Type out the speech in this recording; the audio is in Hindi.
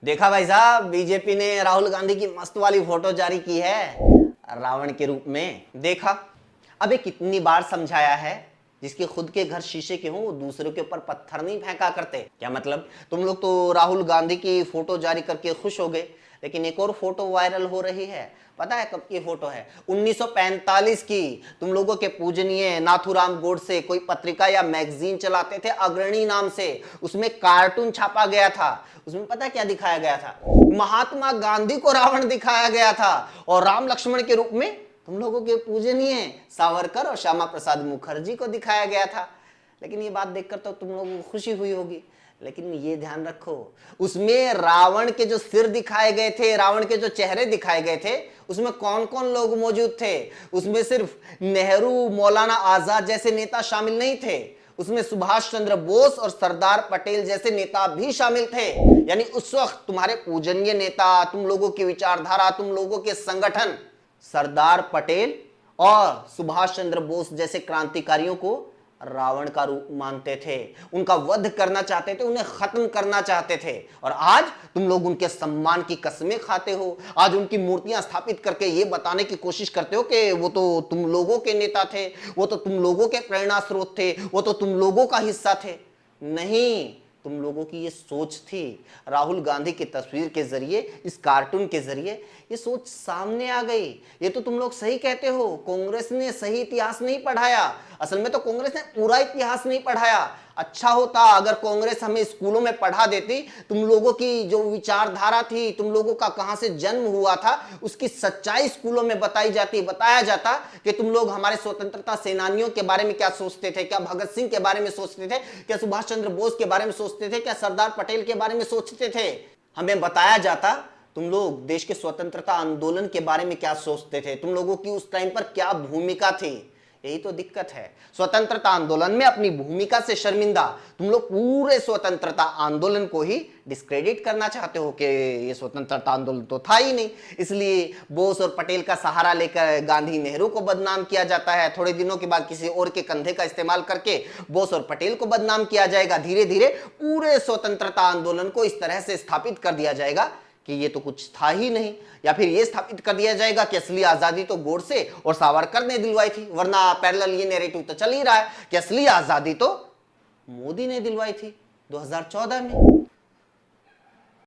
देखा भाई साहब, बीजेपी ने राहुल गांधी की मस्त वाली फोटो जारी की है रावण के रूप में। देखा, अबे कितनी बार समझाया है, जिसके खुद के घर शीशे के हों वो दूसरों के ऊपर पत्थर नहीं फेंका करते। क्या मतलब, तुम लोग तो राहुल गांधी की फोटो जारी करके खुश हो गए, लेकिन एक और फोटो वायरल हो रही है। पता है कब की फोटो है? 1945 की। तुम लोगों के पूजनीय नाथूराम गोडसे कोई पत्रिका या मैगजीन चलाते थे अग्रणी नाम से, उसमें कार्टून छापा गया था। उसमें पता क्या दिखाया गया था? महात्मा गांधी को रावण दिखाया गया था, और राम लक्ष्मण के रूप में तुम लोगों के पूजनीय सावरकर और श्यामा प्रसाद मुखर्जी को दिखाया गया था। लेकिन ये बात देखकर तो तुम लोगों को खुशी हुई होगी, लेकिन ये ध्यान रखो, उसमें रावण के जो सिर दिखाए गए थे, रावण के जो चेहरे दिखाए गए थे, उसमें कौन कौन लोग मौजूद थे? उसमें सिर्फ नेहरू, मौलाना आजाद जैसे नेता शामिल नहीं थे, उसमें सुभाष चंद्र बोस और सरदार पटेल जैसे नेता भी शामिल थे। यानी उस वक्त तुम्हारे पूजनीय नेता, तुम लोगों की विचारधारा, तुम लोगों के संगठन सरदार पटेल और सुभाष चंद्र बोस जैसे क्रांतिकारियों को रावण का रूप मानते थे, उनका वध करना चाहते थे, उन्हें खत्म करना चाहते थे। और आज तुम लोग उनके सम्मान की कसमें खाते हो, आज उनकी मूर्तियां स्थापित करके ये बताने की कोशिश करते हो कि वो तो तुम लोगों के नेता थे, वो तो तुम लोगों के प्रेरणा स्रोत थे, वो तो तुम लोगों का हिस्सा थे। नहीं, तुम लोगों की ये सोच थी। राहुल गांधी की तस्वीर के जरिए, इस कार्टून के जरिए ये सोच सामने आ गई। ये तो तुम लोग सही कहते हो, कांग्रेस ने सही इतिहास नहीं पढ़ाया। असल में तो कांग्रेस ने पूरा इतिहास नहीं पढ़ाया। अच्छा होता अगर कांग्रेस हमें स्कूलों में पढ़ा देती, तुम लोगों की जो विचारधारा थी, तुम लोगों का कहां से जन्म हुआ था, उसकी सच्चाई स्कूलों में बताई जाती, बताया जाता कि तुम लोग हमारे स्वतंत्रता सेनानियों के बारे में क्या सोचते थे, क्या भगत सिंह के बारे में सोचते थे, क्या सुभाष चंद्र बोस के बारे में सोचते थे, क्या सरदार पटेल के बारे में सोचते थे। हमें बताया जाता तुम लोग देश के स्वतंत्रता आंदोलन के बारे में क्या सोचते थे, तुम लोगों की उस टाइम पर क्या भूमिका थी। यही तो दिक्कत है, स्वतंत्रता आंदोलन में अपनी भूमिका से शर्मिंदा तुम लोग पूरे स्वतंत्रता आंदोलन को ही डिस्क्रेडिट करना चाहते हो कि ये स्वतंत्रता आंदोलन तो था ही नहीं। इसलिए बोस और पटेल का सहारा लेकर गांधी नेहरू को बदनाम किया जाता है, थोड़े दिनों के बाद किसी और के कंधे का इस्तेमाल करके बोस और पटेल को बदनाम किया जाएगा। धीरे धीरे पूरे स्वतंत्रता आंदोलन को इस तरह से स्थापित कर दिया जाएगा कि ये तो कुछ था ही नहीं, या फिर ये स्थापित कर दिया जाएगा कि असली आजादी तो गोडसे और सावरकर ने दिलवाई थी। वरना पैरेलल ये नैरेटिव तो चल ही रहा है कि असली आजादी तो मोदी ने दिलवाई थी 2014 में।